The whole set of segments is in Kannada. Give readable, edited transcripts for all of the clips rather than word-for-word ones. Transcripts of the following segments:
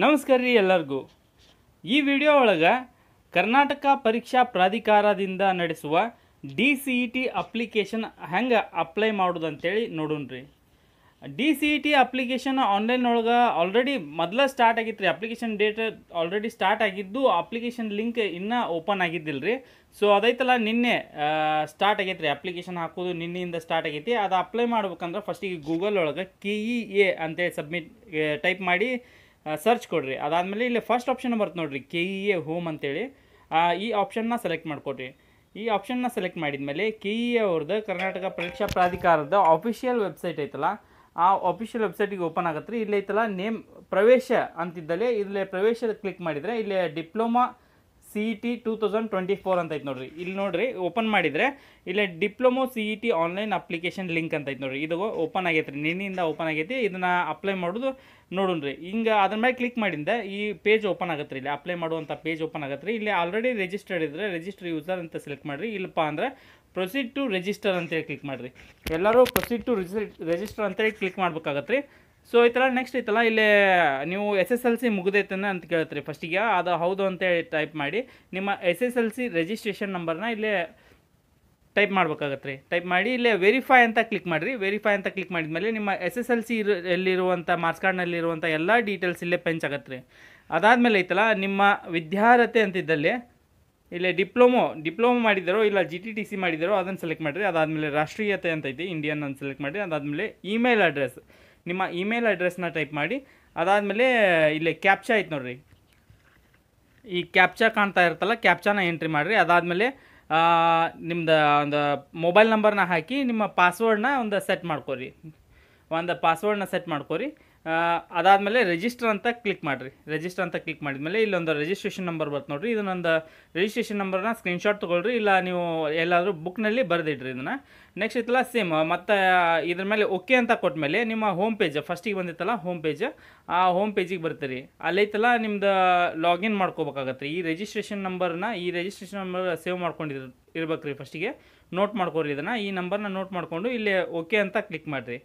ನಮಸ್ಕಾರ ರೀ ಎಲ್ಲರಿಗೂ. ಈ ವಿಡಿಯೋ ಒಳಗೆ ಕರ್ನಾಟಕ ಪರೀಕ್ಷಾ ಪ್ರಾಧಿಕಾರದಿಂದ ನಡೆಸುವ DCET ಅಪ್ಲಿಕೇಶನ್ ಹೆಂಗೆ ಅಪ್ಲೈ ಮಾಡೋದು ಅಂತೇಳಿ ನೋಡೋಣ್ರಿ. DCET ಅಪ್ಲಿಕೇಶನ್ ಆನ್ಲೈನ್ ಒಳಗೆ ಆಲ್ರೆಡಿ ಮೊದಲ ಸ್ಟಾರ್ಟ್ ಆಗಿತ್ತು ರೀ. ಅಪ್ಲಿಕೇಶನ್ ಡೇಟ್ ಆಲ್ರೆಡಿ ಸ್ಟಾರ್ಟ್ ಆಗಿದ್ದು, ಅಪ್ಲಿಕೇಶನ್ ಲಿಂಕ್ ಇನ್ನೂ ಓಪನ್ ಆಗಿದ್ದಿಲ್ಲ ರೀ. ಸೊ ಅದೈತಲ್ಲ ನಿನ್ನೆ ಸ್ಟಾರ್ಟ್ ಆಗೈತೆ ರೀ. ಅಪ್ಲಿಕೇಶನ್ ಹಾಕೋದು ನಿನ್ನೆಯಿಂದ ಸ್ಟಾರ್ಟ್ ಆಗೈತಿ. ಅದು ಅಪ್ಲೈ ಮಾಡ್ಬೇಕಂದ್ರೆ ಫಸ್ಟಿಗೆ ಗೂಗಲ್ ಒಳಗೆ KEA ಅಂತೇಳಿ ಟೈಪ್ ಮಾಡಿ ಸರ್ಚ್ ಕೊಡ್ರಿ. ಅದಾದಮೇಲೆ ಇಲ್ಲಿ ಫಸ್ಟ್ ಆಪ್ಷನ್ ಬರುತ್ತೆ ನೋಡಿರಿ, KEA ಹೋಮ್ ಅಂತೇಳಿ. ಈ ಆಪ್ಷನ್ನ ಸೆಲೆಕ್ಟ್ ಮಾಡ್ಕೊಡ್ರಿ. ಈ ಆಪ್ಷನ್ನ ಸೆಲೆಕ್ಟ್ ಮಾಡಿದ್ಮೇಲೆ KEA ಅವ್ರದ್ದು ಕರ್ನಾಟಕ ಪರೀಕ್ಷಾ ಪ್ರಾಧಿಕಾರದ ಆಫಿಷಿಯಲ್ ವೆಬ್ಸೈಟ್ ಐತಲ್ಲ, ಆ ಆಫಿಷಿಯಲ್ ವೆಬ್ಸೈಟಿಗೆ ಓಪನ್ ಆಗತ್ತೆ ರೀ. ಇಲ್ಲಿ ಐತಲ್ಲ ನೇಮ್ ಪ್ರವೇಶ ಅಂತಿದ್ದಲ್ಲಿ ಇಲ್ಲಿ ಪ್ರವೇಶ ಕ್ಲಿಕ್ ಮಾಡಿದರೆ ಇಲ್ಲಿ ಡಿಪ್ಲೊಮಾ CET 2024 ಅಂತ ಐತೆ ನೋಡ್ರಿ. ಇಲ್ಲಿ ನೋಡ್ರಿ ಓಪನ್ ಮಾಡಿದರೆ ಇಲ್ಲಿ diploma CET online application link ಅಂತ ಐತೆ ನೋಡ್ರಿ. ಇದು ಓಪನ್ ಆಗೈತೆ ರೀ, ನಿನ್ನೆಯಿಂದ ಓಪನ್ ಆಗೈತಿ. ಇದನ್ನು ಅಪ್ಲೈ ಮಾಡೋದು ನೋಡೋಣ್ರಿ. ಹಿಂಗೆ ಅದ್ರ ಮೇಲೆ ಕ್ಲಿಕ್ ಮಾಡಿಂದ ಈ ಪೇಜ್ ಓಪನ್ ಆಗುತ್ತೆ ರೀ. ಇಲ್ಲಿ ಅಪ್ಲೈ ಮಾಡುವಂಥ ಪೇಜ್ ಓಪನ್ ಆಗುತ್ತೆ ರೀ. ಇಲ್ಲಿ ಆಲ್ರೆಡಿ ರಿಜಿಸ್ಟರ್ಡ್ ಇದ್ದರೆ ರಿಜಿಸ್ಟರ್ ಯೂಸರ್ ಅಂತ ಸೆಲೆಕ್ಟ್ ಮಾಡಿರಿ. ಇಲ್ಲಪ್ಪ ಅಂದರೆ ಪ್ರೊಸೀಡ್ ಟು ರಿಜಿಸ್ಟರ್ ಅಂತೇಳಿ ಕ್ಲಿಕ್ ಮಾಡಿರಿ. ಎಲ್ಲರೂ ಪ್ರೊಸೀಡ್ ಟು ರಿಜಿಸ್ಟರ್ ಅಂತೇಳಿ ಕ್ಲಿಕ್ ಮಾಡ್ಬೇಕಾಗತ್ತೆ ರೀ. ಸೊ ಈ ಥರ ನೆಕ್ಸ್ಟ್ ಐತಲ್ಲ ಇಲ್ಲಿ ನೀವು SSLC ಮುಗಿದೈತನ ಅಂತ ಕೇಳ್ತೀರಿ. ಫಸ್ಟಿಗೆ ಅದು ಹೌದು ಅಂತೇಳಿ ಟೈಪ್ ಮಾಡಿ ನಿಮ್ಮ SSLC ರಿಜಿಸ್ಟ್ರೇಷನ್ ನಂಬರ್ನ ಇಲ್ಲೇ ಟೈಪ್ ಮಾಡ್ಬೇಕಾಗತ್ತೆ ರೀ. ಟೈಪ್ ಮಾಡಿ ಇಲ್ಲೇ ವೆರಿಫೈ ಅಂತ ಕ್ಲಿಕ್ ಮಾಡಿರಿ. ವೆರಿಫೈ ಅಂತ ಕ್ಲಿಕ್ ಮಾಡಿದ್ಮೇಲೆ ನಿಮ್ಮ SSLC ಎಲ್ಲಿರುವಂಥ ಮಾರ್ಕ್ಸ್ ಕಾರ್ಡ್ನಲ್ಲಿರುವಂಥ ಎಲ್ಲ ಡೀಟೇಲ್ಸ್ ಇಲ್ಲೇ ಪೆಂಚ್ ಆಗತ್ತೆ ರೀ. ಅದಾದಮೇಲೆ ಐತಲ್ಲ ನಿಮ್ಮ ವಿದ್ಯಾರ್ಹತೆ ಅಂತಿದ್ದಲ್ಲಿ ಇಲ್ಲಿ ಡಿಪ್ಲೊಮೊ ಮಾಡಿದಾರೋ ಇಲ್ಲ GTTC ಮಾಡಿದಾರೋ ಅದನ್ನು ಸೆಲೆಕ್ಟ್ ಮಾಡಿರಿ. ಅದಾದಮೇಲೆ ರಾಷ್ಟ್ರೀಯತೆ ಅಂತೈತಿ, ಇಂಡಿಯನ್ ಅಂತ ಸೆಲೆಕ್ಟ್ ಮಾಡಿರಿ. ಅದಾದಮೇಲೆ ಇಮೇಲ್ ಅಡ್ರೆಸ್, ನಿಮ್ಮ ಇಮೇಲ್ ಅಡ್ರೆಸ್ನ ಟೈಪ್ ಮಾಡಿ. ಅದಾದಮೇಲೆ ಇಲ್ಲಿ ಕ್ಯಾಪ್ಚಾ ಐತೆ ನೋಡ್ರಿ. ಈ ಕ್ಯಾಪ್ಚಾ ಕಾಣ್ತಾ ಇರುತ್ತಲ್ಲ, ಕ್ಯಾಪ್ಚಾನ ಎಂಟ್ರಿ ಮಾಡಿರಿ. ಅದಾದಮೇಲೆ ನಿಮ್ದು ಒಂದು ಮೊಬೈಲ್ ನಂಬರ್ನ ಹಾಕಿ ನಿಮ್ಮ ಪಾಸ್ವರ್ಡ್ನ ಒಂದು ಸೆಟ್ ಮಾಡ್ಕೊರಿ. ಸೆಟ್ ಮಾಡ್ಕೊರಿ. ಅದಾದಮೇಲೆ ರಿಜಿಸ್ಟರ್ ಅಂತ ಕ್ಲಿಕ್ ಮಾಡಿರಿ. ರಿಜಿಸ್ಟರ್ ಅಂತ ಕ್ಲಿಕ್ ಮಾಡಿದ್ಮೇಲೆ ಇಲ್ಲೊಂದು ರಿಜಿಸ್ಟ್ರೇಷನ್ ನಂಬರ್ ಬರುತ್ತೆ ನೋಡಿರಿ. ಇದನ್ನೊಂದು ರಿಜಿಸ್ಟ್ರೇಷನ್ ನಂಬರ್ನ ಸ್ಕ್ರೀನ್ಶಾಟ್ ತೊಗೊಳ್ರಿ, ಇಲ್ಲ ನೀವು ಎಲ್ಲಾದರೂ ಬುಕ್ನಲ್ಲಿ ಬರೆದಿಡ್ರಿ ಇದನ್ನು. ನೆಕ್ಸ್ಟ್ ಐತಲ್ಲ ಸೇಮ್ ಮತ್ತು ಇದ್ರ ಮೇಲೆ ಓಕೆ ಅಂತ ಕೊಟ್ಮೇಲೆ ನಿಮ್ಮ ಹೋಮ್ ಪೇಜ್ ಫಸ್ಟಿಗೆ ಬಂದಿತ್ತಲ್ಲ ಹೋಮ್ ಪೇಜ್, ಆ ಹೋಮ್ ಪೇಜಿಗೆ ಬರ್ತೀರಿ. ಅಲ್ಲೈತಲ್ಲ ನಿಮ್ದು ಲಾಗಿನ್ ಮಾಡ್ಕೋಬೇಕಾಗತ್ತೆ ರೀ. ಈ ರಿಜಿಸ್ಟ್ರೇಷನ್ ನಂಬರ್ನ ಸೇವ್ ಮಾಡ್ಕೊಂಡಿರ್ಬೇಕು ರೀ. ಫಸ್ಟಿಗೆ ನೋಟ್ ಮಾಡ್ಕೊರಿ ಇದನ್ನು. ಈ ನಂಬರ್ನ ನೋಟ್ ಮಾಡಿಕೊಂಡು ಇಲ್ಲಿ ಓಕೆ ಅಂತ ಕ್ಲಿಕ್ ಮಾಡಿರಿ.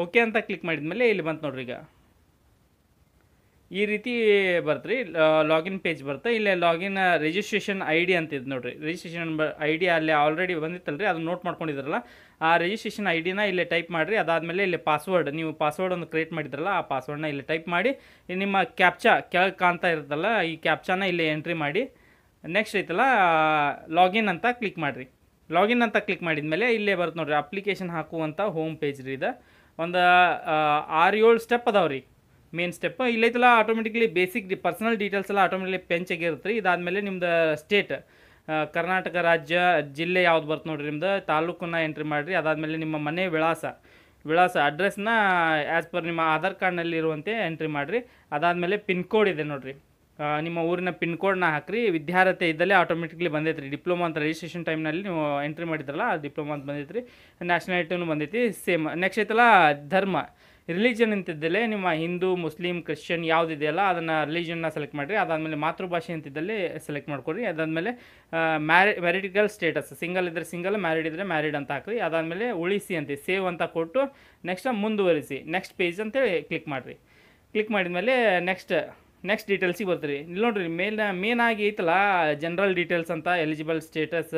ಓಕೆ ಅಂತ ಕ್ಲಿಕ್ ಮಾಡಿದ್ಮೇಲೆ ಇಲ್ಲಿ ಬಂತು ನೋಡ್ರಿ. ಈಗ ಈ ರೀತಿ ಬರ್ತು ರೀ, ಲಾಗಿನ್ ಪೇಜ್ ಬರುತ್ತೆ. ಇಲ್ಲೇ ಲಾಗಿನ್ ರಿಜಿಸ್ಟ್ರೇಷನ್ ID ಅಂತಿದ್ದು ನೋಡಿರಿ. ರಿಜಿಸ್ಟ್ರೇಷನ್ ID ಅಲ್ಲಿ ಆಲ್ರೆಡಿ ಬಂದಿತ್ತಲ್ಲ ರೀ, ಅದನ್ನು ನೋಟ್ ಮಾಡ್ಕೊಂಡಿದ್ರಲ್ಲ, ಆ ರಿಜಿಸ್ಟ್ರೇಷನ್ IDನ ಇಲ್ಲಿ ಟೈಪ್ ಮಾಡಿರಿ. ಅದಾದಮೇಲೆ ಇಲ್ಲಿ ನೀವು ಪಾಸ್ವರ್ಡ್ ಒಂದು ಕ್ರಿಯೇಟ್ ಮಾಡಿದ್ರಲ್ಲ, ಆ ಪಾಸ್ವರ್ಡ್ನ ಇಲ್ಲಿ ಟೈಪ್ ಮಾಡಿ ನಿಮ್ಮ ಕ್ಯಾಪ್ಚಾ ಕೆಳಗೆ ಕಾಣ್ತಾ ಇರುತ್ತಲ್ಲ, ಈ ಕ್ಯಾಪ್ಚಾನ ಇಲ್ಲಿ ಎಂಟ್ರಿ ಮಾಡಿ ನೆಕ್ಸ್ಟ್ ಐತಲ್ಲ ಲಾಗಿನ್ ಅಂತ ಕ್ಲಿಕ್ ಮಾಡಿರಿ. ಲಾಗಿನ್ ಅಂತ ಕ್ಲಿಕ್ ಮಾಡಿದ್ಮೇಲೆ ಇಲ್ಲೇ ಬರುತ್ತೆ ನೋಡಿರಿ, ಅಪ್ಲಿಕೇಶನ್ ಹಾಕುವಂಥ ಹೋಮ್ ಪೇಜ್ ರೀ. ಇದು ಒಂದು 6-7 ಸ್ಟೆಪ್ ಅದಾವೆ ರೀ. ಮೇನ್ ಸ್ಟೆಪ್ ಇಲ್ಲೈತಲ್ಲ ಆಟೋಮೆಟಿಕ್ಲಿ ಬೇಸಿಕ್ ಪರ್ಸನಲ್ ಡೀಟೇಲ್ಸ್ ಎಲ್ಲ ಆಟೋಮೆಟಿಕ್ಲಿ ಪೆಂಚಾಗಿರುತ್ತೆ ರೀ. ಇದಾದಮೇಲೆ ನಿಮ್ದು ಸ್ಟೇಟ್, ಕರ್ನಾಟಕ ರಾಜ್ಯ, ಜಿಲ್ಲೆ ಯಾವ್ದು ಬರುತ್ತೆ ನೋಡಿರಿ, ನಿಮ್ದು ತಾಲೂಕನ್ನ ಎಂಟ್ರಿ ಮಾಡಿರಿ. ಅದಾದಮೇಲೆ ನಿಮ್ಮ ಮನೆ ವಿಳಾಸ ಅಡ್ರೆಸ್ನ ಆ್ಯಸ್ ಪರ್ ನಿಮ್ಮ ಆಧಾರ್ ಕಾರ್ಡ್ನಲ್ಲಿರುವಂತೆ ಎಂಟ್ರಿ ಮಾಡಿರಿ. ಅದಾದಮೇಲೆ ಪಿನ್ ಕೋಡ್ ಇದೆ ನೋಡಿರಿ, ನಿಮ್ಮ ಊರಿನ ಪಿನ್ ಕೋಡ್ನ ಹಾಕಿರಿ. ವಿದ್ಯಾರ್ಹತೆ ಇದ್ದಲ್ಲಿ ಆಟೋಮೆಟಿಕ್ಲಿ ಬಂದೈತೆ ರೀ. ಡಿಪ್ಲೊಮಾ ಅಂತ ರಿಜಿಸ್ಟ್ರೇಷನ್ ಟೈಮ್ನಲ್ಲಿ ನೀವು ಎಂಟ್ರಿ ಮಾಡಿದ್ರಲ್ಲ, ಆ ಡಿಪ್ಲೊಮಾ ಅಂತ ಬಂದೈತೆ ರೀ. ನ್ಯಾಷನಾಲಿಟಿನೂ ಬಂದೈತಿ ಸೇಮ್. ನೆಕ್ಸ್ಟ್ ಐತಲ್ಲ ಧರ್ಮ, ರಿಲಿಜನ್ ಅಂತಿದ್ದಲ್ಲಿ ನಿಮ್ಮ ಹಿಂದೂ, ಮುಸ್ಲಿಂ, ಕ್ರಿಶ್ಚಿಯನ್ ಯಾವುದಿದೆಯಲ್ಲ ಅದನ್ನು ರಿಲಿಜನ್ನ ಸೆಲೆಕ್ಟ್ ಮಾಡಿರಿ. ಅದಾದಮೇಲೆ ಮಾತೃಭಾಷೆ ಅಂತಿದ್ದಲ್ಲಿ ಸೆಲೆಕ್ಟ್ ಮಾಡ್ಕೊರಿ. ಅದಾದಮೇಲೆ ಮ್ಯಾರಿಟಿಕಲ್ ಸ್ಟೇಟಸ್, ಸಿಂಗಲ್ ಇದ್ದರೆ ಸಿಂಗಲ್, ಮ್ಯಾರಿಡ್ ಇದ್ದರೆ ಮ್ಯಾರಿಡ್ ಅಂತ ಹಾಕ್ರಿ. ಅದಾದಮೇಲೆ ಉಳಿಸಿ ಅಂತ ಸೇವ್ ಅಂತ ಕೊಟ್ಟು ನೆಕ್ಸ್ಟ್ ಮುಂದುವರಿಸಿ ನೆಕ್ಸ್ಟ್ ಪೇಜ್ ಅಂತೇಳಿ ಕ್ಲಿಕ್ ಮಾಡಿರಿ. ಕ್ಲಿಕ್ ಮಾಡಿದ್ಮೇಲೆ ನೆಕ್ಸ್ಟ್ ಡೀಟೇಲ್ಸಿಗೆ ಬರ್ತೀರಿ. ಇಲ್ಲಿ ನೋಡಿರಿ ಮೇನ್ ಆಗಿ ಐತಲ್ಲ ಜನರಲ್ ಡೀಟೇಲ್ಸ್ ಅಂತ, eligible status,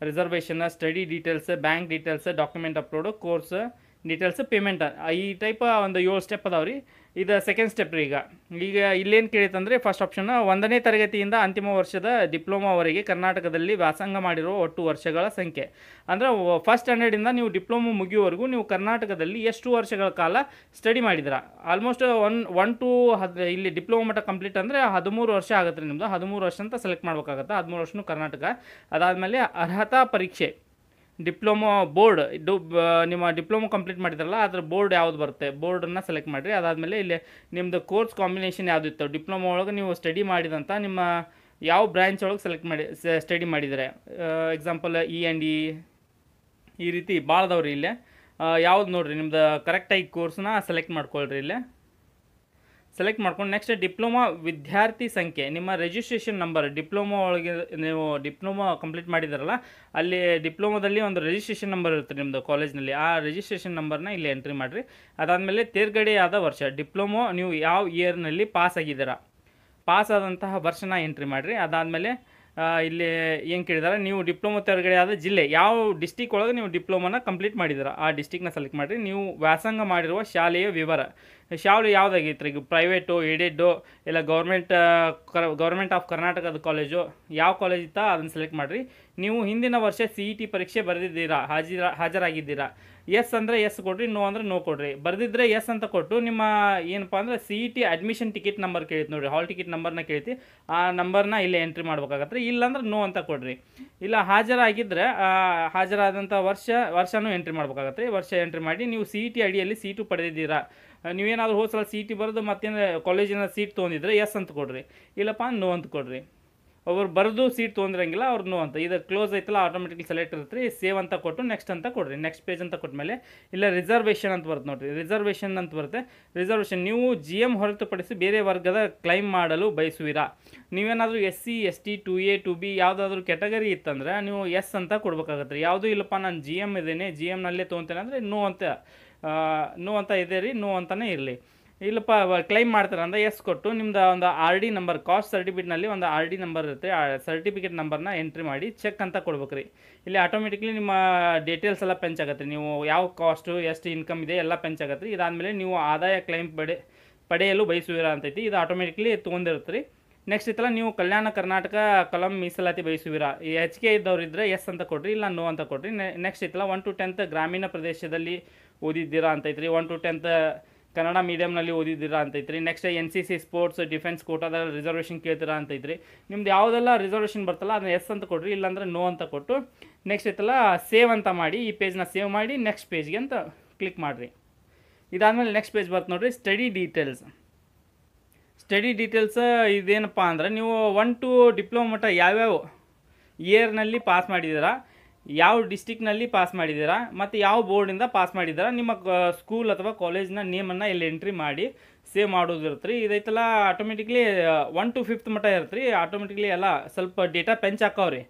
reservation, study details, bank details, document upload, course details, payment, ಈ ಟೈಪ್ ಒಂದು 7 ಸ್ಟೆಪ್ ಅದಾವೆ ರೀ. ಇದು ಸೆಕೆಂಡ್ ಸ್ಟೆಪ್ ರೀ. ಈಗ ಇಲ್ಲೇನು ಕೇಳಿತಂದರೆ ಫಸ್ಟ್ ಆಪ್ಷನ್ 1ನೇ ತರಗತಿಯಿಂದ ಅಂತಿಮ ವರ್ಷದ ಡಿಪ್ಲೊಮಾವರೆಗೆ ಕರ್ನಾಟಕದಲ್ಲಿ ವ್ಯಾಸಂಗ ಮಾಡಿರೋ ಒಟ್ಟು ವರ್ಷಗಳ ಸಂಖ್ಯೆ. ಅಂದರೆ ಫಸ್ಟ್ ಸ್ಟ್ಯಾಂಡರ್ಡಿಂದ ನೀವು ಡಿಪ್ಲೊಮಾ ಮುಗಿಯುವವರೆಗೂ ನೀವು ಕರ್ನಾಟಕದಲ್ಲಿ ಎಷ್ಟು ವರ್ಷಗಳ ಕಾಲ ಸ್ಟಡಿ ಮಾಡಿದಿರ. ಆಲ್ಮೋಸ್ಟ್ 1 to ಇಲ್ಲಿ ಡಿಪ್ಲೊಮಾ ಮಟ್ಟ ಕಂಪ್ಲೀಟ್ ಅಂದರೆ 13 ವರ್ಷ ಆಗುತ್ತೆ ರೀ ನಿಮ್ಮದು. 13 ವರ್ಷ ಅಂತ ಸೆಲೆಕ್ಟ್ ಮಾಡ್ಬೇಕಾಗತ್ತೆ. 13 ವರ್ಷನೂ ಕರ್ನಾಟಕ. ಅದಾದಮೇಲೆ ಅರ್ಹತಾ ಪರೀಕ್ಷೆ, ಡಿಪ್ಲೊಮೊ ಬೋರ್ಡ್, ನಿಮ್ಮ ಡಿಪ್ಲೊಮೊ ಕಂಪ್ಲೀಟ್ ಮಾಡಿದ್ರಲ್ಲ ಅದ್ರ ಬೋರ್ಡ್ ಯಾವ್ದು ಬರುತ್ತೆ, ಬೋರ್ಡನ್ನು ಸೆಲೆಕ್ಟ್ ಮಾಡಿರಿ. ಅದಾದಮೇಲೆ ಇಲ್ಲಿ ನಿಮ್ಮದು ಕೋರ್ಸ್ ಕಾಂಬಿನೇಷನ್ ಯಾವುದಿತ್ತು, ಡಿಪ್ಲೊಮೊ ಒಳಗೆ ನೀವು ಸ್ಟಡಿ ಮಾಡಿದಂಥ ನಿಮ್ಮ ಯಾವ ಬ್ರ್ಯಾಂಚ್ ಒಳಗೆ ಸ್ಟಡಿ ಮಾಡಿದರೆ. ಎಕ್ಸಾಂಪಲ್ E&E ಈ ರೀತಿ ಭಾಳ ಅದಾವ್ರಿ. ಇಲ್ಲೇ ಯಾವ್ದು ನೋಡಿರಿ ನಿಮ್ದು ಕರೆಕ್ಟಾಗಿ ಕೋರ್ಸ್ನ ಸೆಲೆಕ್ಟ್ ಮಾಡ್ಕೊಳ್ರಿ. ಇಲ್ಲೇ ಸೆಲೆಕ್ಟ್ ಮಾಡ್ಕೊಂಡು ನೆಕ್ಸ್ಟ್ ಡಿಪ್ಲೊಮಾ ವಿದ್ಯಾರ್ಥಿ ಸಂಖ್ಯೆ, ನಿಮ್ಮ ರಿಜಿಸ್ಟ್ರೇಷನ್ ನಂಬರ್, ಡಿಪ್ಲೊಮಾ ಒಳಗೆ ನೀವು ಡಿಪ್ಲೊಮಾ ಕಂಪ್ಲೀಟ್ ಮಾಡಿದಾರಲ್ಲ ಅಲ್ಲಿ ಡಿಪ್ಲೊಮಾದಲ್ಲಿ ಒಂದು ರಿಜಿಸ್ಟ್ರೇಷನ್ ನಂಬರ್ ಇರುತ್ತೆ ನಿಮ್ಮದು ಕಾಲೇಜ್ನಲ್ಲಿ, ಆ ರಿಜಿಸ್ಟ್ರೇಷನ್ ನಂಬರ್ನ ಇಲ್ಲಿ ಎಂಟ್ರಿ ಮಾಡಿರಿ. ಅದಾದಮೇಲೆ ತೇರ್ಗಡೆಯಾದ ವರ್ಷ, ಡಿಪ್ಲೊಮಾ ನೀವು ಯಾವ ಇಯರ್ನಲ್ಲಿ ಪಾಸ್ ಆಗಿದ್ದೀರಾ, ಪಾಸ್ ಆದಂತಹ ವರ್ಷನ ಎಂಟ್ರಿ ಮಾಡಿರಿ. ಅದಾದಮೇಲೆ ಇಲ್ಲಿ ಏನು ಕೇಳಿದಾರೆ, ನೀವು ಡಿಪ್ಲೊಮಾ ತೇರ್ಗಡೆ ಆದ ಜಿಲ್ಲೆ, ಯಾವ ಡಿಸ್ಟಿಕ್ ಒಳಗೆ ನೀವು ಡಿಪ್ಲೊಮಾನ ಕಂಪ್ಲೀಟ್ ಮಾಡಿದ್ದೀರಾ ಆ ಡಿಸ್ಟಿಕ್ನ ಸೆಲೆಕ್ಟ್ ಮಾಡಿರಿ. ನೀವು ವ್ಯಾಸಂಗ ಮಾಡಿರುವ ಶಾಲೆಯ ವಿವರ, ಶಾಲೆ ಯಾವುದಾಗೈತೆ ರೀ, ಪ್ರೈವೇಟು, ಏಡೆಡ್ಡು, ಇಲ್ಲ ಗೌರ್ಮೆಂಟ್ ಆಫ್ ಕರ್ನಾಟಕದ ಕಾಲೇಜು, ಯಾವ ಕಾಲೇಜ್ ಇತ್ತಾ ಅದನ್ನು ಸೆಲೆಕ್ಟ್ ಮಾಡಿರಿ. ನೀವು ಹಿಂದಿನ ವರ್ಷ CET ಪರೀಕ್ಷೆ ಬರೆದಿದ್ದೀರಾ, ಹಾಜರಾಗಿದ್ದೀರಾ. ಎಸ್ ಅಂದರೆ ಎಸ್ ಕೊಡ್ರಿ, ನೋ ಅಂದರೆ ನೋ ಕೊಡ್ರಿ. ಬರೆದಿದ್ರೆ ಎಸ್ ಅಂತ ಕೊಟ್ಟು ನಿಮ್ಮ ಏನಪ್ಪ ಅಂದರೆ CET ಅಡ್ಮಿಷನ್ ಟಿಕೆಟ್ ನಂಬರ್ ಕೇಳಿತು ನೋಡಿರಿ, ಹಾಲ್ ಟಿಕೆಟ್ ನಂಬರ್ನ ಕೇಳ್ತಿ, ಆ ನಂಬರ್ನ ಇಲ್ಲೇ ಎಂಟ್ರಿ ಮಾಡ್ಬೇಕಾಗತ್ತೆ. ಇಲ್ಲಾಂದ್ರೆ ನೋ ಅಂತ ಕೊಡ್ರಿ. ಇಲ್ಲ ಹಾಜರಾಗಿದ್ದರೆ ಹಾಜರಾದಂಥ ವರ್ಷನೂ ಎಂಟ್ರಿ ಮಾಡ್ಬೇಕಾಗತ್ತೆ. ವರ್ಷ ಎಂಟ್ರಿ ಮಾಡಿ ನೀವು CET ಅಡಿಯಲ್ಲಿ ಸೀಟು ಪಡೆದಿದ್ದೀರಾ. ನೀವೇನಾದರೂ ಹೋದ ಸಲ CET ಬರೆದು ಮತ್ತೇನು ಕಾಲೇಜಿನ ಸೀಟ್ ತೊಗೊಂಡಿದ್ರೆ ಎಸ್ ಅಂತ ಕೊಡ್ರಿ, ಇಲ್ಲಪ್ಪ ನೋ ಅಂತ ಕೊಡ್ರಿ. ಅವ್ರು ಬರೆದು ಸೀಟ್ ತೊಗೊಂಡಿರಂಗಿಲ್ಲ, ಅವ್ರು ನೋ ಅಂತ. ಇದು ಕ್ಲೋಸ್ ಐತಲ್ಲ ಆಟೋಮೆಟಿಕ್ಲಿ ಸೆಲೆಕ್ಟ್ ಇರುತ್ತೆ ರೀ. ಸೇವ್ ಅಂತ ಕೊಟ್ಟು ನೆಕ್ಸ್ಟ್ ಅಂತ ಕೊಡ್ರಿ. ನೆಕ್ಸ್ಟ್ ಪೇಜ್ ಅಂತ ಕೊಟ್ಟಮೇಲೆ ಇಲ್ಲ ರಿಸರ್ವೇಷನ್ ಅಂತ ಬರುತ್ತೆ ನೋಡಿರಿ, ರಿಸರ್ವೇಷನ್ ಅಂತ ಬರುತ್ತೆ. ರಿಸರ್ವೇಷನ್ ನೀವು GM ಹೊರತುಪಡಿಸಿ ಬೇರೆ ವರ್ಗದ ಕ್ಲೈಮ್ ಮಾಡಲು ಬಯಸುವಿರಾ. ನೀವೇನಾದರೂ SC ST 2A 2B ಯಾವುದಾದ್ರೂ ಕ್ಯಾಟಗರಿ ಇತ್ತಂದ್ರೆ ನೀವು ಎಸ್ ಅಂತ ಕೊಡ್ಬೇಕಾಗತ್ತೆ ರೀ. ಯಾವುದೂ ಇಲ್ಲಪ್ಪ ನಾನು GM ಇದ್ದೇನೆ, GMನಲ್ಲೇ ತೊಗೊತೇನೆ ಅಂದರೆ ನೋ ಅಂತ ಇದೆ ರೀ, ನೋ ಅಂತಲೇ ಇರಲಿ. ಇಲ್ಲಪ್ಪ ಕ್ಲೈಮ್ ಮಾಡ್ತಾರೆ ಅಂದರೆ ಎಸ್ ಕೊಟ್ಟು ನಿಮ್ದು ಒಂದು RD ನಂಬರ್, ಕಾಸ್ಟ್ ಸರ್ಟಿಫಿಕೇಟ್ನಲ್ಲಿ ಒಂದು RD ನಂಬರ್ ಇರುತ್ತೆ, ಆ ಸರ್ಟಿಫಿಕೇಟ್ ನಂಬರ್ನ ಎಂಟ್ರಿ ಮಾಡಿ ಚೆಕ್ ಅಂತ ಕೊಡ್ಬೇಕು ರೀ. ಇಲ್ಲಿ ಆಟೋಮೆಟಿಕ್ಲಿ ನಿಮ್ಮ ಡೀಟೇಲ್ಸ್ ಎಲ್ಲ ಪೆಂಚ್ ಆಗುತ್ತೆ, ನೀವು ಯಾವ ಕಾಸ್ಟು ಎಷ್ಟು ಇನ್ಕಮ್ ಇದೆ ಎಲ್ಲ ಪೆಂಚ್ ಆಗುತ್ತೆ ರೀ. ಇದಾದಮೇಲೆ ನೀವು ಆದಾಯ ಕ್ಲೈಮ್ ಪಡೆಯಲು ಬಯಸುವಿರಾ ಅಂತೈತಿ, ಇದು ಆಟೋಮೆಟಿಕ್ಲಿ ತೊಗೊಂಡಿರುತ್ತೆ ರೀ. ನೆಕ್ಸ್ಟ್ ಇತ್ತಲ್ಲ ನೀವು ಕಲ್ಯಾಣ ಕರ್ನಾಟಕ ಕಲಂ ಮೀಸಲಾತಿ ಬಯಸುವಿರಾ, ಈ HK ಇದ್ದವ್ರು ಇದ್ದರೆ ಎಸ್ ಅಂತ ಕೊಡ್ರಿ, ಇಲ್ಲ ನೋ ಅಂತ ಕೊಡ್ರಿ. ನೆಕ್ಸ್ಟ್ ಇತ್ತಲ್ಲ 1 to 10th ಗ್ರಾಮೀಣ ಪ್ರದೇಶದಲ್ಲಿ ಓದಿದ್ದೀರಾ ಅಂತೈತ್ರಿ, 1 to 10th ಕನ್ನಡ ಮೀಡಿಯಮ್ನಲ್ಲಿ ಓದಿದ್ದೀರಾ ಅಂತೈತ್ರಿ. ನೆಕ್ಸ್ಟ್ NCC ಸ್ಪೋರ್ಟ್ಸ್ ಡಿಫೆನ್ಸ್ ಕೋಟಾದಲ್ಲಿ ರಿಸರ್ವೇಷನ್ ಕೇಳ್ತೀರಾ ಅಂತೈತ್ರಿ. ನಿಮ್ದು ಯಾವುದೆಲ್ಲ ರಿಸರ್ವೇಷನ್ ಬರ್ತಲ್ಲ ಅದನ್ನ ಎಸ್ ಅಂತ ಕೊಡ್ರಿ, ಇಲ್ಲಾಂದ್ರೆ ನೋ ಅಂತ ಕೊಟ್ಟು ನೆಕ್ಸ್ಟ್ ಇತ್ತಲ್ಲ ಸೇವ್ ಅಂತ ಮಾಡಿ ಈ ಪೇಜ್ನ ಸೇವ್ ಮಾಡಿ ನೆಕ್ಸ್ಟ್ ಪೇಜ್ಗೆ ಅಂತ ಕ್ಲಿಕ್ ಮಾಡಿರಿ. ಇದಾದಮೇಲೆ ನೆಕ್ಸ್ಟ್ ಪೇಜ್ ಬರ್ತದೆ ನೋಡಿರಿ, ಸ್ಟಡಿ ಡೀಟೇಲ್ಸ್. ಇದೇನಪ್ಪ ಅಂದರೆ ನೀವು 1 to ಡಿಪ್ಲೊಮಾ ಮಟ್ಟ ಯಾವ್ಯಾವ ಇಯರ್ನಲ್ಲಿ ಪಾಸ್ ಮಾಡಿದ್ದೀರಾ, ಯಾವ ಡಿಸ್ಟಿಕ್ನಲ್ಲಿ ಪಾಸ್ ಮಾಡಿದ್ದೀರಾ, ಮತ್ತು ಯಾವ ಬೋರ್ಡಿಂದ ಪಾಸ್ ಮಾಡಿದ್ದೀರಾ, ನಿಮ್ಮ ಸ್ಕೂಲ್ ಅಥವಾ ಕಾಲೇಜ್ನ ನೇಮನ್ನು ಇಲ್ಲಿ ಎಂಟ್ರಿ ಮಾಡಿ ಸೇವ್ ಮಾಡೋದು ಇರುತ್ತೆ ರೀ. ಇದೈತಲ್ಲ ಆಟೋಮೆಟಿಕ್ಲಿ 1 to 5th ಮಟ್ಟ ಇರುತ್ತೆ ರೀ. ಆಟೋಮೆಟಿಕ್ಲಿ ಎಲ್ಲ ಸ್ವಲ್ಪ ಡೇಟಾ ಪೆಂಚ್ ಹಾಕವ್ರಿ.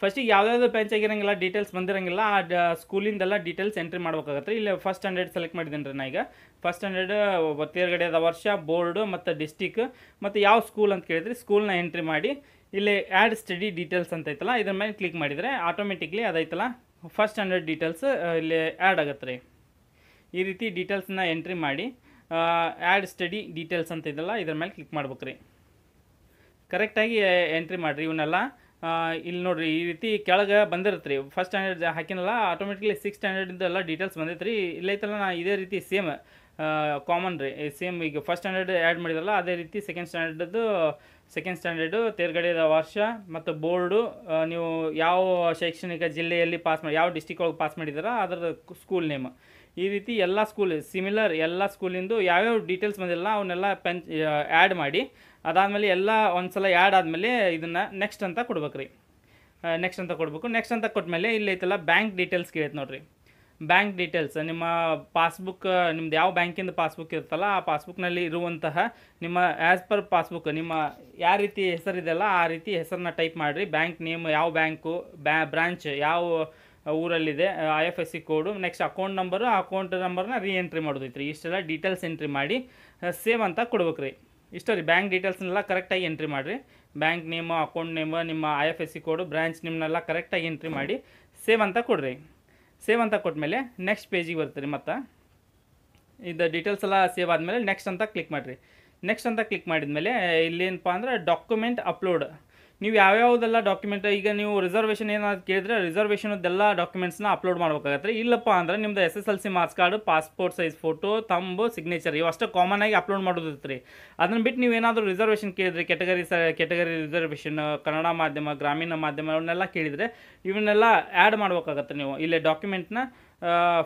ಫಸ್ಟಿಗೆ ಯಾವುದಾದ್ರು ಪೆಂಚ್ ಆಗಿರಂಗಿಲ್ಲ, ಡೀಟೇಲ್ಸ್ ಬಂದಿರಂಗಿಲ್ಲ, ಆ ಸ್ಕೂಲಿಂದೆಲ್ಲ ಡೀಟೇಲ್ಸ್ ಎಂಟ್ರಿ ಮಾಡ್ಬೇಕಾಗತ್ತೆ ರೀ. ಇಲ್ಲಿ ಫಸ್ಟ್ ಸ್ಟ್ಯಾಂಡರ್ಡ್ ಸೆಲೆಕ್ಟ್ ಮಾಡಿದ್ದೀನಿ ರೀ ನಾ ಈಗ. ಫಸ್ಟ್ ಸ್ಟ್ಯಾಂಡರ್ಡ್ ತೇರ್ಗಡೆಯಾದ ವರ್ಷ, ಬೋರ್ಡು ಮತ್ತು ಡಿಸ್ಟಿಕ್ ಮತ್ತು ಯಾವ ಸ್ಕೂಲ್ ಅಂತ ಕೇಳಿದ್ರಿ, ಸ್ಕೂಲ್ನ ಎಂಟ್ರಿ ಮಾಡಿ ಇಲ್ಲಿ ಆ್ಯಡ್ ಸ್ಟಡಿ ಡೀಟೇಲ್ಸ್ ಅಂತ ಐತಲ್ಲ ಇದ್ರ ಮೇಲೆ ಕ್ಲಿಕ್ ಮಾಡಿದರೆ ಆಟೋಮೆಟಿಕ್ಲಿ ಅದೈತಲ್ಲ ಫಸ್ಟ್ ಸ್ಟ್ಯಾಂಡರ್ಡ್ ಡೀಟೇಲ್ಸ್ ಇಲ್ಲಿ ಆ್ಯಡ್ ಆಗುತ್ತೆ ರೀ. ಈ ರೀತಿ ಡೀಟೇಲ್ಸ್ನ ಎಂಟ್ರಿ ಮಾಡಿ ಆ್ಯಡ್ ಸ್ಟಡಿ ಡೀಟೇಲ್ಸ್ ಅಂತ ಇದೆಲ್ಲ ಇದ್ರ ಮೇಲೆ ಕ್ಲಿಕ್ ಮಾಡ್ಬೇಕು ರೀ. ಕರೆಕ್ಟಾಗಿ ಎಂಟ್ರಿ ಮಾಡಿರಿ ಇವನ್ನೆಲ್ಲ. ಇಲ್ಲಿ ನೋಡಿರಿ ಈ ರೀತಿ ಕೆಳಗೆ ಬಂದಿರುತ್ತೆ ರೀ. ಫಸ್ಟ್ ಸ್ಟ್ಯಾಂಡರ್ಡ್ ಹಾಕಿನಲ್ಲ ಆಟೋಮೆಟಿಕ್ಲಿ 6th ಸ್ಟ್ಯಾಂಡರ್ಡಿಂದೆಲ್ಲ ಡೀಟೇಲ್ಸ್ ಬಂದೈತೆ ರೀ. ಇಲ್ಲೈತಲ್ಲ ನಾ ಇದೇ ರೀತಿ ಸೇಮ್ ಕಾಮನ್ ರೀ, ಸೇಮ್ ಈಗ ಫಸ್ಟ್ ಸ್ಟ್ಯಾಂಡರ್ಡ್ ಆ್ಯಡ್ ಮಾಡಿದ್ರಲ್ಲ ಅದೇ ರೀತಿ ಸೆಕೆಂಡ್ ಸ್ಟ್ಯಾಂಡರ್ಡು ತೇರ್ಗಡೆದ ವರ್ಷ ಮತ್ತು ಬೋರ್ಡು, ನೀವು ಯಾವ ಶೈಕ್ಷಣಿಕ ಜಿಲ್ಲೆಯಲ್ಲಿ ಪಾಸ್ ಮಾಡಿ ಯಾವ ಡಿಸ್ಟಿಕ್ ಒಳಗೆ ಪಾಸ್ ಮಾಡಿದಾರ ಅದರ ಸ್ಕೂಲ್ ನೇಮ್, ಈ ರೀತಿ ಎಲ್ಲ ಸ್ಕೂಲ್ ಸಿಮಿಲರ್ ಎಲ್ಲ ಸ್ಕೂಲಿಂದು ಯಾವ್ಯಾವ ಡೀಟೇಲ್ಸ್ ಬಂದಿಲ್ಲ ಅವನ್ನೆಲ್ಲ ಆ್ಯಡ್ ಮಾಡಿ ಅದಾದಮೇಲೆ ಎಲ್ಲ ಒಂದು ಸಲ ಆ್ಯಡ್ ಆದಮೇಲೆ ಇದನ್ನು ನೆಕ್ಸ್ಟ್ ಅಂತ ಕೊಡ್ಬೇಕು ರೀ. ನೆಕ್ಸ್ಟ್ ಅಂತ ಕೊಡಬೇಕು. ನೆಕ್ಸ್ಟ್ ಅಂತ ಕೊಟ್ಟಮೇಲೆ ಇಲ್ಲಿ ಐತಲ್ಲ ಬ್ಯಾಂಕ್ ಡೀಟೇಲ್ಸ್ ಕೇಳೈತೆ ನೋಡಿರಿ. ಬ್ಯಾಂಕ್ ಡೀಟೇಲ್ಸ್ ನಿಮ್ಮ ಪಾಸ್ಬುಕ್, ನಿಮ್ದು ಯಾವ ಬ್ಯಾಂಕಿಂದ ಪಾಸ್ಬುಕ್ ಇರುತ್ತಲ್ಲ ಆ ಪಾಸ್ಬುಕ್ನಲ್ಲಿ ಇರುವಂತಹ ನಿಮ್ಮ ಆ್ಯಸ್ ಪರ್ ಪಾಸ್ಬುಕ್ ನಿಮ್ಮ ಯಾವ ರೀತಿ ಹೆಸರಿದೆಯಲ್ಲ ಆ ರೀತಿ ಹೆಸರನ್ನ ಟೈಪ್ ಮಾಡಿರಿ. ಬ್ಯಾಂಕ್ ನೇಮ್, ಯಾವ ಬ್ಯಾಂಕು, ಬ್ರಾಂಚ್ ಯಾವ ಊರಲ್ಲಿದೆ, IFSC ಕೋಡು, ನೆಕ್ಸ್ಟ್ ಅಕೌಂಟ್ ನಂಬರ್ನ ರೀಎಂಟ್ರಿ ಮಾಡೋದೈತೆ ರೀ. ಇಷ್ಟೆಲ್ಲ ಡೀಟೇಲ್ಸ್ ಎಂಟ್ರಿ ಮಾಡಿ ಸೇವ್ ಅಂತ ಕೊಡ್ಬೇಕು ರೀ. ಇಷ್ಟ ರೀ, ಬ್ಯಾಂಕ್ ಡೀಟೇಲ್ಸ್ನೆಲ್ಲ ಕರೆಕ್ಟಾಗಿ ಎಂಟ್ರಿ ಮಾಡಿರಿ. ಬ್ಯಾಂಕ್ ನೇಮು, ಅಕೌಂಟ್ ನೇಮ್, ನಿಮ್ಮ IFSC ಕೋಡು, ಬ್ರಾಂಚ್ ನಿಮ್ಮನ್ನೆಲ್ಲ ಕರೆಕ್ಟಾಗಿ ಎಂಟ್ರಿ ಮಾಡಿ ಸೇವ್ ಅಂತ ಕೊಡ್ರಿ. ಸೇವ್ ಅಂತ ಕೊಟ್ಟಮೇಲೆ ನೆಕ್ಸ್ಟ್ ಪೇಜಿಗೆ ಬರ್ತೀರಿ. ಮತ್ತು ಇದು ಡೀಟೇಲ್ಸ್ ಎಲ್ಲ ಸೇವ್ ಆದಮೇಲೆ ನೆಕ್ಸ್ಟ್ ಅಂತ ಕ್ಲಿಕ್ ಮಾಡಿರಿ. ನೆಕ್ಸ್ಟ್ ಅಂತ ಕ್ಲಿಕ್ ಮಾಡಿದ್ಮೇಲೆ ಇಲ್ಲೇನಪ್ಪ ಅಂದರೆ ಡಾಕ್ಯುಮೆಂಟ್ ಅಪ್ಲೋಡ್. ನೀವು ಯಾವ್ಯಾವುದೆಲ್ಲ ಡಾಕ್ಯುಮೆಂಟ್, ಈಗ ನೀವು ರಿಸರ್ವೇಷನ್ ಏನಾದ್ರು ಕೇಳಿದ್ರೆ ರಿಸರ್ವೇಷನ್ದೆಲ್ಲ ಡಾಕ್ಯುಮೆಂಟ್ಸ್ನ ಅಪ್ಲೋಡ್ ಮಾಡ್ಬೇಕಾಗತ್ತೆ. ಇಲ್ಲಪ್ಪ ಅಂದರೆ ನಿಮ್ದು SSLC marks card, passport size photo, thumb, signature ಇವು ಅಷ್ಟು ಕಾಮನ್ ಆಗಿ ಅಪ್ಲೋಡ್ ಮಾಡೋದಿರುತ್ತೆ ರೀ. ಅದನ್ನು ಬಿಟ್ಟು ನೀವೇನಾದರೂ ರಿಸರ್ವೇಷನ್ ಕೇಳಿದ್ರೆ ಕೆಟಗರಿ ರಿಸರ್ವೇಷನ್, ಕನ್ನಡ ಮಾಧ್ಯಮ, ಗ್ರಾಮೀಣ ಮಾಧ್ಯಮ ಅವನ್ನೆಲ್ಲ ಕೇಳಿದರೆ ಇವನ್ನೆಲ್ಲ ಆ್ಯಡ್ ಮಾಡ್ಬೇಕಾಗತ್ತೆ. ನೀವು ಇಲ್ಲೇ ಡಾಕ್ಯುಮೆಂಟ್ನ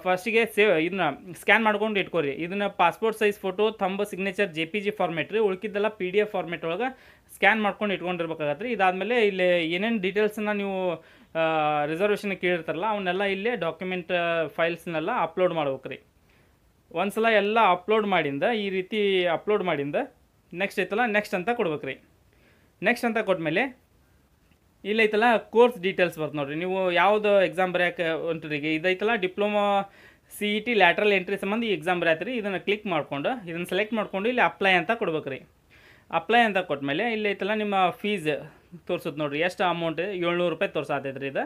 ಫಸ್ಟಿಗೆ ಇದನ್ನ ಸ್ಕ್ಯಾನ್ ಮಾಡ್ಕೊಂಡು ಇಟ್ಕೋರಿ. ಇದನ್ನು passport size photo, thumb, signature JPG format ರೀ. ಉಳ್ಕಿದ್ದೆಲ್ಲ PDF ಫಾರ್ಮೇಟ್ ಒಳಗೆ ಸ್ಕ್ಯಾನ್ ಮಾಡ್ಕೊಂಡು ಇಟ್ಕೊಂಡಿರ್ಬೇಕಾಗತ್ತೆ ರೀ. ಇದಾದಮೇಲೆ ಇಲ್ಲಿ ಏನೇನು ಡೀಟೇಲ್ಸನ್ನ ನೀವು ರಿಸರ್ವೇಷನ್ ಕೇಳಿರ್ತಾರಲ್ಲ ಅವನ್ನೆಲ್ಲ ಇಲ್ಲೇ ಡಾಕ್ಯುಮೆಂಟ್ ಫೈಲ್ಸ್ನೆಲ್ಲ ಅಪ್ಲೋಡ್ ಮಾಡ್ಬೇಕು ರೀ. ಒಂದು ಸಲ ಎಲ್ಲ ಅಪ್ಲೋಡ್ ಮಾಡಿಂದ ಈ ರೀತಿ ಅಪ್ಲೋಡ್ ಮಾಡಿಂದ ನೆಕ್ಸ್ಟ್ ಐತಲ್ಲ ನೆಕ್ಸ್ಟ್ ಅಂತ ಕೊಡ್ಬೇಕು ರೀ. ನೆಕ್ಸ್ಟ್ ಅಂತ ಕೊಟ್ಮೇಲೆ ಇಲ್ಲೈತಲ್ಲ ಕೋರ್ಸ್ ಡೀಟೇಲ್ಸ್ ಬರ್ತದೆ ನೋಡಿರಿ. ನೀವು ಯಾವುದು ಎಕ್ಸಾಮ್ ಬರೆಯೋಕೆ ಹೊಂಟ್ರಿ, ಇದೈತಲ್ಲ ಡಿಪ್ಲೊಮಾ CET ಲ್ಯಾಟ್ರಲ್ ಎಂಟ್ರಿ ಸಂಬಂಧ ಈ ಎಕ್ಸಾಮ್ ಬರೆಯತ್ರಿ. ಇದನ್ನು ಕ್ಲಿಕ್ ಮಾಡ್ಕೊಂಡು ಇದನ್ನು ಸೆಲೆಕ್ಟ್ ಮಾಡ್ಕೊಂಡು ಇಲ್ಲಿ ಅಪ್ಲೈ ಅಂತ ಕೊಡ್ಬೇಕು ರೀ. ಅಪ್ಲೈ ಅಂತ ಕೊಟ್ಮೇಲೆ ಇಲ್ಲೈತಲ್ಲ ನಿಮ್ಮ ಫೀಸ್ ತೋರಿಸುತ್ತೆ ನೋಡಿರಿ. ಎಷ್ಟು ಅಮೌಂಟ್ 700 ರೂಪಾಯಿ ತೋರಿಸಾತೈತೆ ರೀ. ಇದು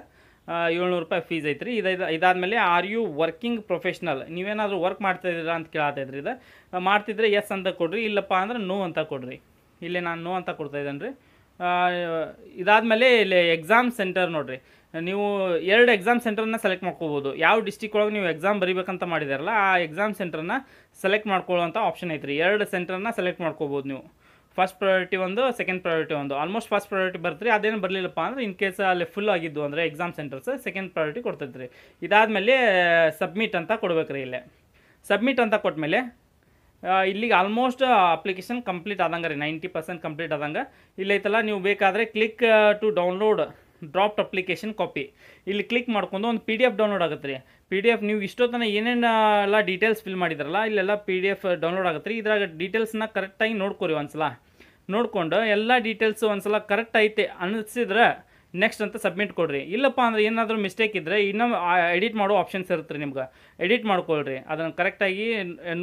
700 ರೂಪಾಯಿ ಫೀಸ್ ಐತ್ರಿ. ಇದಾದಮೇಲೆ ಆರ್ ಯು ವರ್ಕಿಂಗ್ ಪ್ರೊಫೆಷ್ನಲ್, ನೀವೇನಾದರೂ ವರ್ಕ್ ಮಾಡ್ತಾಯಿದ್ದೀರಾ ಅಂತ ಕೇಳತ್ತೈತ್ರಿ. ಇದು ಮಾಡ್ತಿದ್ರೆ ಎಸ್ ಅಂತ ಕೊಡ್ರಿ, ಇಲ್ಲಪ್ಪ ಅಂದ್ರೆ ನೋ ಅಂತ ಕೊಡ್ರಿ. ಇಲ್ಲಿ ನಾನು ನೋ ಅಂತ ಕೊಡ್ತಾ ಇದ್ದೇನೆ ರೀ. ಇದಾದಮೇಲೆ ಇಲ್ಲಿ ಎಕ್ಸಾಮ್ ಸೆಂಟರ್ ನೋಡಿರಿ. ನೀವು 2 ಎಕ್ಸಾಮ್ ಸೆಂಟರ್ನ ಸೆಲೆಕ್ಟ್ ಮಾಡ್ಕೋಬೋದು. ಯಾವ ಡಿಸ್ಟಿಕ್ ಒಳಗೆ ನೀವು ಎಕ್ಸಾಮ್ ಬರೀಬೇಕಂತ ಮಾಡಿದಾರಲ್ಲ ಆ ಎಕ್ಸಾಮ್ ಸೆಂಟರ್ನ ಸೆಲೆಕ್ಟ್ ಮಾಡ್ಕೊಳ್ಳೋಂಥ ಆಪ್ಷನ್ ಐತ್ರಿ. 2 ಸೆಂಟರ್ನ ಸೆಲೆಕ್ಟ್ ಮಾಡ್ಕೋಬೋದು ನೀವು. ಫಸ್ಟ್ ಪ್ರಯಾರಿಟಿ ಒಂದು, ಸೆಕೆಂಡ್ ಪ್ರಯಾರಿಟಿ ಒಂದು. ಆಲ್ಮೋಸ್ಟ್ ಫಸ್ಟ್ ಪ್ರಯಾರಿಟಿ ಬರ್ತೀರಿ. ಅದೇನು ಬರಲಿಲ್ಲಪ್ಪ ಅಂದರೆ ಇನ್ ಕೇಸ್ ಅಲ್ಲಿ ಫುಲ್ ಆಗಿದ್ದು ಅಂದರೆ ಎಕ್ಸಾಮ್ ಸೆಂಟರ್ಸ್ ಸೆಕೆಂಡ್ ಪ್ರಯಾರಿಟಿ ಕೊಡ್ತೈತೆ ರೀ. ಇದಾದಮೇಲೆ ಸಬ್ಮಿಟ್ ಅಂತ ಕೊಡ್ಬೇಕು ರೀ. ಇಲ್ಲೇ ಸಬ್ಮಿಟ್ ಅಂತ ಕೊಟ್ಮೇಲೆ ಇಲ್ಲಿಗೆ ಆಲ್ಮೋಸ್ಟ್ ಅಪ್ಲಿಕೇಶನ್ ಕಂಪ್ಲೀಟ್ ಆದಂಗೆ ರೀ. 90% ಕಂಪ್ಲೀಟ್ ಆದಂಗೆ. ಇಲ್ಲೈತಲ್ಲ ನೀವು ಬೇಕಾದರೆ click to download draft application copy, ಇಲ್ಲಿ ಕ್ಲಿಕ್ ಮಾಡ್ಕೊಂಡು ಒಂದು PDF ಡೌನ್ಲೋಡ್ ಆಗುತ್ತೆ ರೀ. PDF ನೀವು ಇಷ್ಟೊತ್ತನ ಏನೇನೆಲ್ಲ ಡೀಟೇಲ್ಸ್ ಫಿಲ್ ಮಾಡಿದ್ರಲ್ಲ ಇಲ್ಲೆಲ್ಲ PDF ಡೌನ್ಲೋಡ್ ಆಗುತ್ತೆ ರೀ. ಇದ್ರಾಗ ಡೀಟೇಲ್ಸ್ನ ಕರೆಕ್ಟಾಗಿ ನೋಡ್ಕೊರಿ. ಒಂದ್ಸಲ ನೋಡಿಕೊಂಡು ಎಲ್ಲ ಡೀಟೇಲ್ಸು ಒಂದ್ಸಲ ಕರೆಕ್ಟ್ ಐತೆ ಅನಿಸಿದ್ರೆ ನೆಕ್ಸ್ಟ್ ಅಂತ ಸಬ್ಮಿಟ್ ಕೊಡ್ರಿ. ಇಲ್ಲಪ್ಪ ಅಂದ್ರೆ ಏನಾದರೂ ಮಿಸ್ಟೇಕ್ ಇದ್ದರೆ ಇನ್ನೂ ಎಡಿಟ್ ಮಾಡೋ ಆಪ್ಷನ್ಸ್ ಇರುತ್ತೆ ರೀ. ನಿಮ್ಗೆ ಎಡಿಟ್ ಮಾಡ್ಕೊಳ್ರಿ. ಅದನ್ನು ಕರೆಕ್ಟಾಗಿ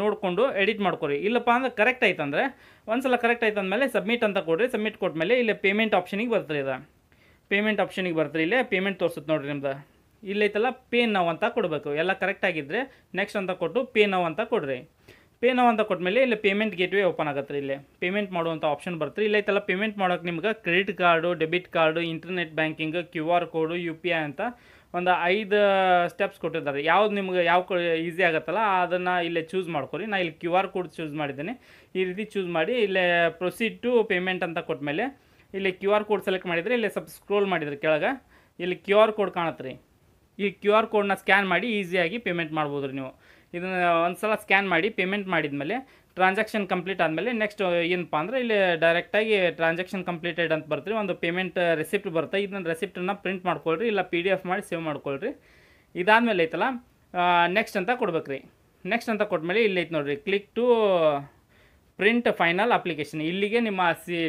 ನೋಡಿಕೊಂಡು ಎಡಿಟ್ ಮಾಡ್ಕೊರಿ. ಇಲ್ಲಪ್ಪ ಅಂದ್ರೆ ಕರೆಕ್ಟ್ ಆಯ್ತಂದ್ರೆ ಒಂದ್ಸಲ ಕರೆಕ್ಟ್ ಆಯ್ತು ಅಂದಮೇಲೆ ಸಬ್ಮಿಟ್ ಅಂತ ಕೊಡ್ರಿ. ಸಬ್ಮಿಟ್ ಕೊಟ್ಮೇಲೆ ಇಲ್ಲಿ ಪೇಮೆಂಟ್ ಆಪ್ಷನಿಗೆ ಬರ್ತೀರಿ. ಇದು ಪೇಮೆಂಟ್ ಆಪ್ಷನಿಗೆ ಬರ್ತೀರಿ. ಇಲ್ಲೇ ಪೇಮೆಂಟ್ ತೋರಿಸುತ್ತೆ ನೋಡಿರಿ ನಿಮ್ದು. ಇಲ್ಲೈತಲ್ಲ ಪೇ ನೌ ಅಂತ ಕೊಡಬೇಕು. ಎಲ್ಲ ಕರೆಕ್ಟ್ ಆಗಿದ್ದರೆ ನೆಕ್ಸ್ಟ್ ಅಂತ ಕೊಟ್ಟು ಪೇ ನೌ ಅಂತ ಕೊಡ್ರಿ. ಪೇ ನೌ ಅಂತ ಕೊಟ್ಮೇಲೆ ಇಲ್ಲಿ ಪೇಮೆಂಟ್ ಗೇಟ್ವೇ ಓಪನ್ ಆಗುತ್ತೆ. ಇಲ್ಲಿ ಪೇಮೆಂಟ್ ಮಾಡುವಂಥ ಆಪ್ಷನ್ ಬರ್ತೀರಿ. ಇಲ್ಲೈತಲ್ಲ ಪೇಮೆಂಟ್ ಮಾಡೋಕೆ ನಿಮ್ಗೆ credit card, debit card, internet banking, QR ಕೋಡು, UPI ಅಂತ ಒಂದು 5 ಸ್ಟೆಪ್ಸ್ ಕೊಟ್ಟಿದ್ದಾರೆ. ಯಾವ್ದು ನಿಮ್ಗೆ ಯಾವ ಈಸಿ ಆಗುತ್ತಲ್ಲ ಅದನ್ನು ಇಲ್ಲೇ ಚೂಸ್ ಮಾಡ್ಕೊರಿ. ನಾನು ಇಲ್ಲಿ QR ಕೋಡ್ ಚೂಸ್ ಮಾಡಿದ್ದೀನಿ. ಈ ರೀತಿ ಚೂಸ್ ಮಾಡಿ ಇಲ್ಲೇ ಪ್ರೊಸೀಡ್ ಟು ಪೇಮೆಂಟ್ ಅಂತ ಕೊಟ್ಮೇಲೆ ಇಲ್ಲಿ QR ಕೋಡ್ ಸೆಲೆಕ್ಟ್ ಮಾಡಿದರೆ ಇಲ್ಲಿ ಸ್ವಲ್ಪ ಸ್ಕ್ರೋಲ್ ಮಾಡಿದರೆ ಕೆಳಗೆ ಇಲ್ಲಿ QR ಕೋಡ್ ಕಾಣುತ್ತೆ ರೀ. ಈ QR ಕೋಡ್ನ ಸ್ಕ್ಯಾನ್ ಮಾಡಿ ಈಸಿಯಾಗಿ ಪೇಮೆಂಟ್ ಮಾಡ್ಬೋದು ರೀ. ನೀವು ಇದನ್ನು ಒಂದು ಸಲ ಸ್ಕ್ಯಾನ್ ಮಾಡಿ ಪೇಮೆಂಟ್ ಮಾಡಿದ್ಮೇಲೆ ಟ್ರಾನ್ಸಾಕ್ಷನ್ ಕಂಪ್ಲೀಟ್ ಆದಮೇಲೆ ನೆಕ್ಸ್ಟ್ ಏನಪ್ಪ ಅಂದರೆ ಇಲ್ಲಿ ಡೈರೆಕ್ಟಾಗಿ ಟ್ರಾನ್ಸಾಕ್ಷನ್ ಕಂಪ್ಲೀಟೆಡ್ ಅಂತ ಬರ್ತೀರಿ. ಒಂದು ಪೇಮೆಂಟ್ ರೆಸಿಪ್ಟ್ ಬರುತ್ತೆ. ಇದನ್ನ ರೆಸಿಪ್ಟನ್ನು ಪ್ರಿಂಟ್ ಮಾಡ್ಕೊಳ್ರಿ, ಇಲ್ಲ PDF ಮಾಡಿ ಸೇವ್ ಮಾಡ್ಕೊಳ್ರಿ. ಇದಾದಮೇಲೆ ಐತಲ್ಲ ನೆಕ್ಸ್ಟ್ ಅಂತ ಕೊಡ್ಬೇಕು ರೀ. ನೆಕ್ಸ್ಟ್ ಅಂತ ಕೊಟ್ಮೇಲೆ ಇಲ್ಲಿ ಐತೆ ನೋಡಿರಿ, click to print final application. ಇಲ್ಲಿಗೆ ನಿಮ್ಮ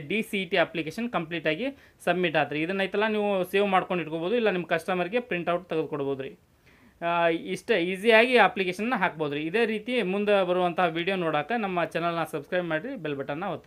DCET ಅಪ್ಲಿಕೇಶನ್ ಕಂಪ್ಲೀಟಾಗಿ ಸಬ್ಮಿಟ್ ಆತ್ರಿ. ಇದನ್ನೈತಲ್ಲ ನೀವು ಸೇವ್ ಮಾಡ್ಕೊಂಡು ಇಟ್ಕೋಬೋದು, ಇಲ್ಲ ನಿಮ್ಮ ಕಸ್ಟಮರ್ಗೆ ಪ್ರಿಂಟ್ಔಟ್ ತೆಗೆದುಕೊಡ್ಬೋದು ರೀ. ಇಷ್ಟ ಈಸಿಯಾಗಿ ಅಪ್ಲಿಕೇಶನ್ನ ಹಾಕ್ಬೋದು ರೀ. ಇದೇ ರೀತಿ ಮುಂದೆ ಬರುವಂಥ ವೀಡಿಯೋ ನೋಡೋಕೆ ನಮ್ಮ ಚಾನಲ್ನ ಸಬ್ಸ್ಕ್ರೈಬ್ ಮಾಡಿರಿ, ಬೆಲ್ ಬಟನ್ನ ಒತ್ತಿ.